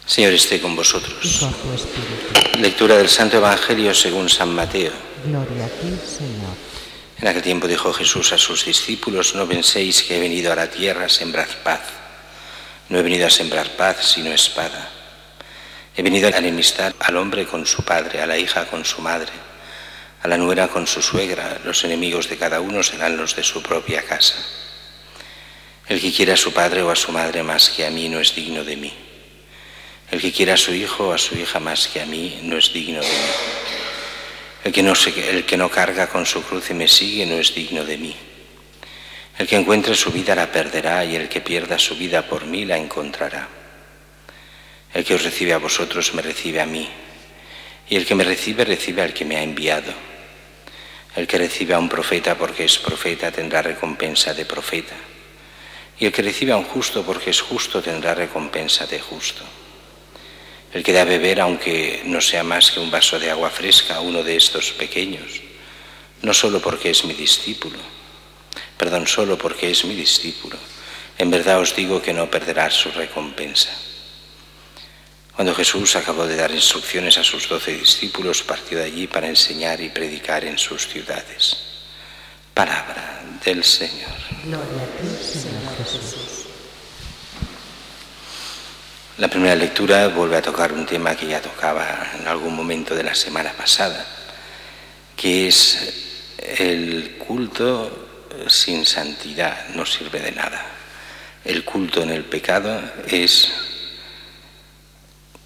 Señor esté con vosotros. Y con tu espíritu. Lectura del Santo Evangelio según San Mateo. Gloria a ti, Señor. En aquel tiempo dijo Jesús a sus discípulos: no penséis que he venido a la tierra a sembrar paz. No he venido a sembrar paz, sino espada. He venido a enemistar al hombre con su padre, a la hija con su madre, a la nuera con su suegra. Los enemigos de cada uno serán los de su propia casa. El que quiera a su padre o a su madre más que a mí no es digno de mí. El que quiera a su hijo o a su hija más que a mí no es digno de mí. El que no carga con su cruz y me sigue no es digno de mí. El que encuentre su vida la perderá, y el que pierda su vida por mí la encontrará. El que os recibe a vosotros me recibe a mí, y el que me recibe recibe al que me ha enviado. El que recibe a un profeta porque es profeta tendrá recompensa de profeta, y el que recibe a un justo porque es justo tendrá recompensa de justo. El que da a beber, aunque no sea más que un vaso de agua fresca, a uno de estos pequeños, solo porque es mi discípulo, en verdad os digo que no perderá su recompensa. Cuando Jesús acabó de dar instrucciones a sus 12 discípulos, partió de allí para enseñar y predicar en sus ciudades. Palabra del Señor. Gloria a ti, Señor Jesús. La primera lectura vuelve a tocar un tema que ya tocaba en algún momento de la semana pasada, que es el culto sin santidad, no sirve de nada. El culto en el pecado es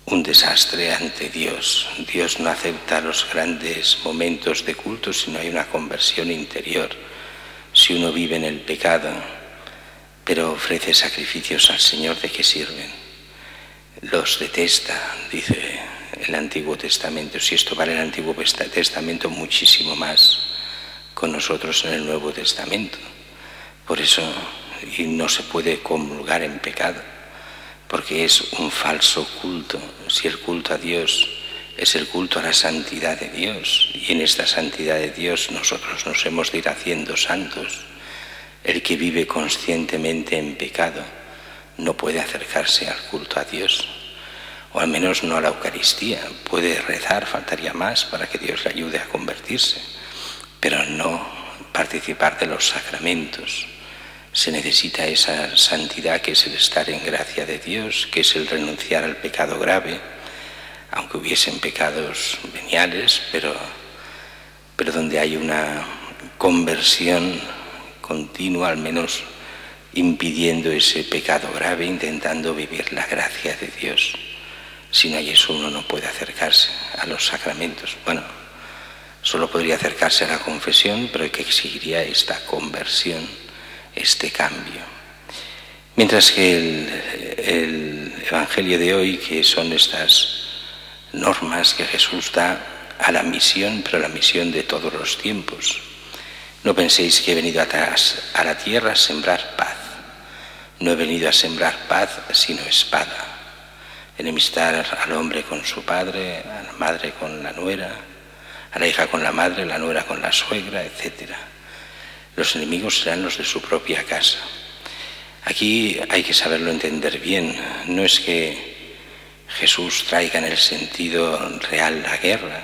un desastre ante Dios. Dios no acepta los grandes momentos de culto si no hay una conversión interior. Si uno vive en el pecado, pero ofrece sacrificios al Señor, ¿de qué sirven? Los detesta, dice el Antiguo Testamento. Si esto vale el Antiguo Testamento, muchísimo más con nosotros en el Nuevo Testamento. Por eso y no se puede comulgar en pecado, porque es un falso culto. Si el culto a Dios es el culto a la santidad de Dios, y en esta santidad de Dios nosotros nos hemos de ir haciendo santos, el que vive conscientemente en pecado no puede acercarse al culto a Dios, o al menos no a la Eucaristía. Puede rezar, faltaría más, para que Dios le ayude a convertirse, pero no participar de los sacramentos. Se necesita esa santidad que es el estar en gracia de Dios, que es el renunciar al pecado grave, aunque hubiesen pecados veniales, pero donde hay una conversión continua, al menos impidiendo ese pecado grave, intentando vivir la gracia de Dios. Si no hay eso, uno no puede acercarse a los sacramentos. Bueno, solo podría acercarse a la confesión, pero que exigiría esta conversión, este cambio. Mientras que el Evangelio de hoy, que son estas normas que Jesús da a la misión, pero la misión de todos los tiempos. No penséis que he venido a la tierra a sembrar paz. No he venido a sembrar paz, sino espada. Enemistar al hombre con su padre, a la madre con la nuera, a la hija con la madre, la nuera con la suegra, etc. Los enemigos serán los de su propia casa. Aquí hay que saberlo entender bien. No es que Jesús traiga en el sentido real la guerra,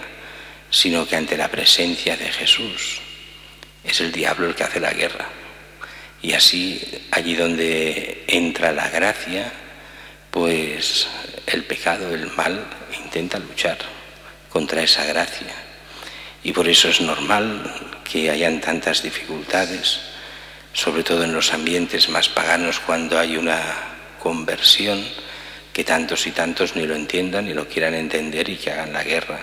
sino que ante la presencia de Jesús es el diablo el que hace la guerra. Y así, allí donde entra la gracia, pues el pecado, el mal, intenta luchar contra esa gracia. Y por eso es normal que hayan tantas dificultades, sobre todo en los ambientes más paganos, cuando hay una conversión, que tantos y tantos ni lo entiendan ni lo quieran entender y que hagan la guerra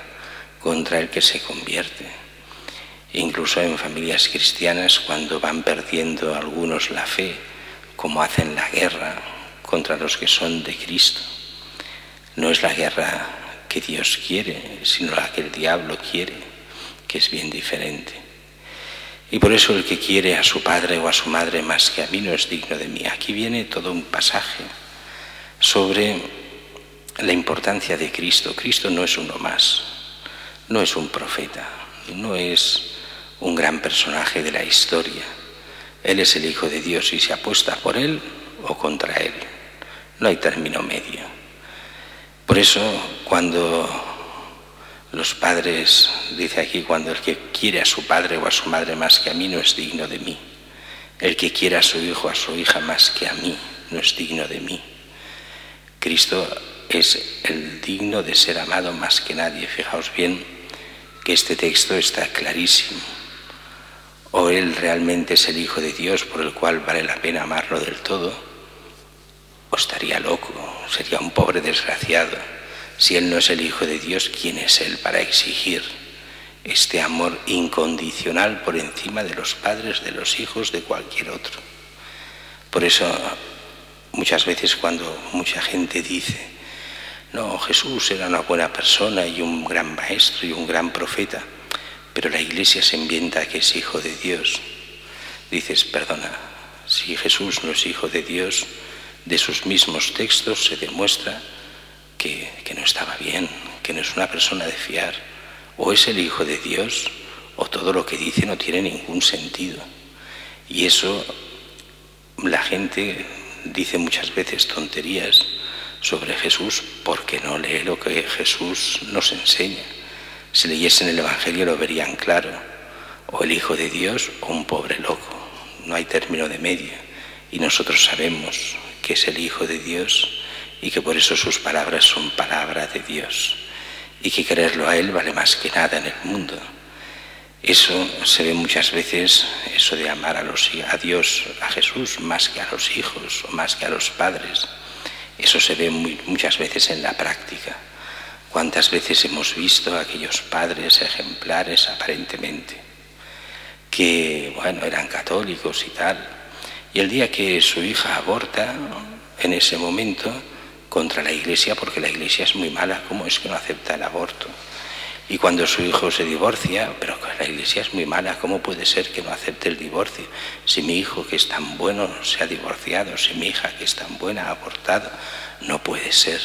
contra el que se convierte. Incluso en familias cristianas, cuando van perdiendo algunos la fe, como hacen la guerra contra los que son de Cristo. No es la guerra que Dios quiere, sino la que el diablo quiere, que es bien diferente. Y por eso el que quiere a su padre o a su madre más que a mí no es digno de mí. Aquí viene todo un pasaje sobre la importancia de Cristo. Cristo no es uno más, no es un profeta, no es un gran personaje de la historia. Él es el Hijo de Dios y se apuesta por Él o contra Él. No hay término medio. Por eso, cuando los padres, dice aquí, cuando el que quiere a su padre o a su madre más que a mí no es digno de mí. El que quiere a su hijo o a su hija más que a mí no es digno de mí. Cristo es el digno de ser amado más que nadie. Fijaos bien que este texto está clarísimo. O Él realmente es el Hijo de Dios por el cual vale la pena amarlo del todo, o estaría loco, sería un pobre desgraciado. Si Él no es el Hijo de Dios, ¿quién es Él para exigir este amor incondicional por encima de los padres, de los hijos, de cualquier otro? Por eso, muchas veces cuando mucha gente dice, no, Jesús era una buena persona y un gran maestro y un gran profeta, pero la Iglesia se inventa que es Hijo de Dios. Dices, perdona, si Jesús no es Hijo de Dios, de sus mismos textos se demuestra que no estaba bien, que no es una persona de fiar. O es el Hijo de Dios, o todo lo que dice no tiene ningún sentido. Y eso, la gente dice muchas veces tonterías sobre Jesús porque no lee lo que Jesús nos enseña. Si leyesen el Evangelio lo verían claro, o el Hijo de Dios o un pobre loco, no hay término de medio. Y nosotros sabemos que es el Hijo de Dios y que por eso sus palabras son palabra de Dios y que creerlo a Él vale más que nada en el mundo. Eso se ve muchas veces, eso de amar a Dios, a Jesús, más que a los hijos o más que a los padres. Eso se ve muchas veces en la práctica. ¿Cuántas veces hemos visto a aquellos padres ejemplares aparentemente que, bueno, eran católicos y tal, y el día que su hija aborta, en ese momento, contra la Iglesia, porque la Iglesia es muy mala, ¿cómo es que no acepta el aborto? Y cuando su hijo se divorcia, pero la Iglesia es muy mala, ¿cómo puede ser que no acepte el divorcio? Si mi hijo que es tan bueno se ha divorciado, si mi hija que es tan buena ha abortado, no puede ser.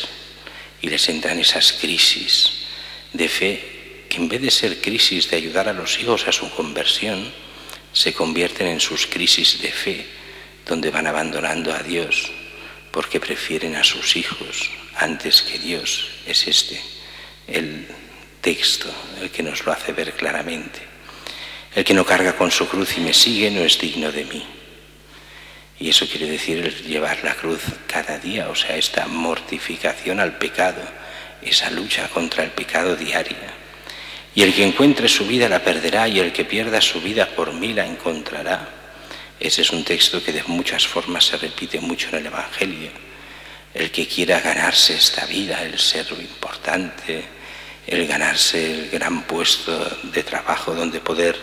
Y les entran esas crisis de fe que en vez de ser crisis de ayudar a los hijos a su conversión, se convierten en sus crisis de fe, donde van abandonando a Dios porque prefieren a sus hijos antes que Dios. Es este el texto el que nos lo hace ver claramente. El que no carga con su cruz y me sigue no es digno de mí. Y eso quiere decir el llevar la cruz cada día, o sea, esta mortificación al pecado, esa lucha contra el pecado diaria. Y el que encuentre su vida la perderá, y el que pierda su vida por mí la encontrará. Ese es un texto que de muchas formas se repite mucho en el Evangelio. El que quiera ganarse esta vida, el ser importante, el ganarse el gran puesto de trabajo donde poder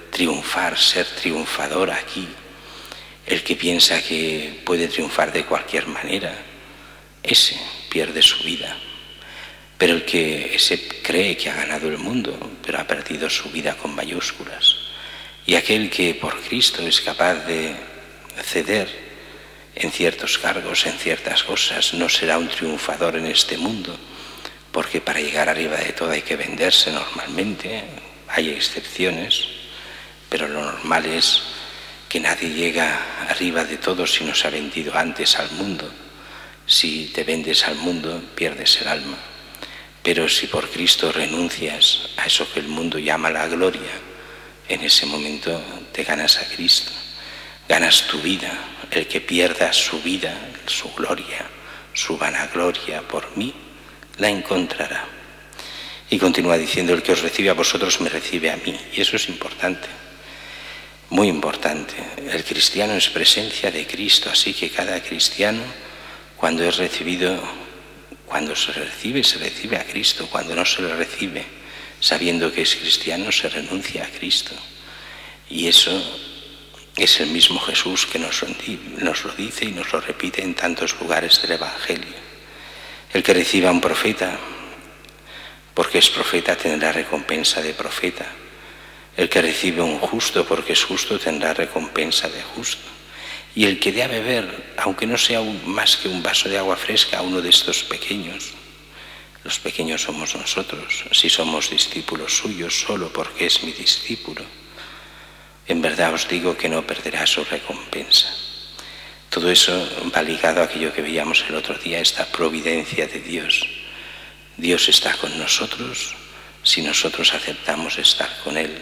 triunfar, ser triunfador aquí, el que piensa que puede triunfar de cualquier manera, ese pierde su vida. Pero el que ese cree que ha ganado el mundo, pero ha perdido su vida con mayúsculas. Y aquel que por Cristo es capaz de ceder en ciertos cargos, en ciertas cosas, no será un triunfador en este mundo, porque para llegar arriba de todo hay que venderse normalmente, hay excepciones, pero lo normal es que nadie llega arriba de todo si no se ha vendido antes al mundo. Si te vendes al mundo, pierdes el alma. Pero si por Cristo renuncias a eso que el mundo llama la gloria, en ese momento te ganas a Cristo, ganas tu vida. El que pierda su vida, su gloria, su vanagloria por mí, la encontrará. Y continúa diciendo, el que os recibe a vosotros me recibe a mí. Y eso es importante, muy importante. El cristiano es presencia de Cristo, así que cada cristiano, cuando es recibido, cuando se recibe a Cristo. Cuando no se le recibe, sabiendo que es cristiano, se renuncia a Cristo. Y eso es el mismo Jesús que nos lo dice y nos lo repite en tantos lugares del Evangelio. El que reciba a un profeta, porque es profeta, tendrá recompensa de profeta. El que recibe a un justo, porque es justo, tendrá recompensa de justo. Y el que dé a beber, aunque no sea más que un vaso de agua fresca, a uno de estos pequeños, los pequeños somos nosotros, si somos discípulos suyos, solo porque es mi discípulo, en verdad os digo que no perderá su recompensa. Todo eso va ligado a aquello que veíamos el otro día, esta providencia de Dios. Dios está con nosotros si nosotros aceptamos estar con Él,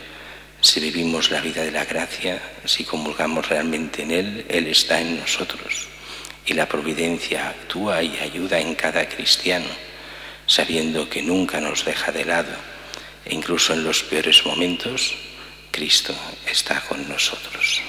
si vivimos la vida de la gracia, si comulgamos realmente en Él, Él está en nosotros. Y la providencia actúa y ayuda en cada cristiano, sabiendo que nunca nos deja de lado, e incluso en los peores momentos, Cristo está con nosotros.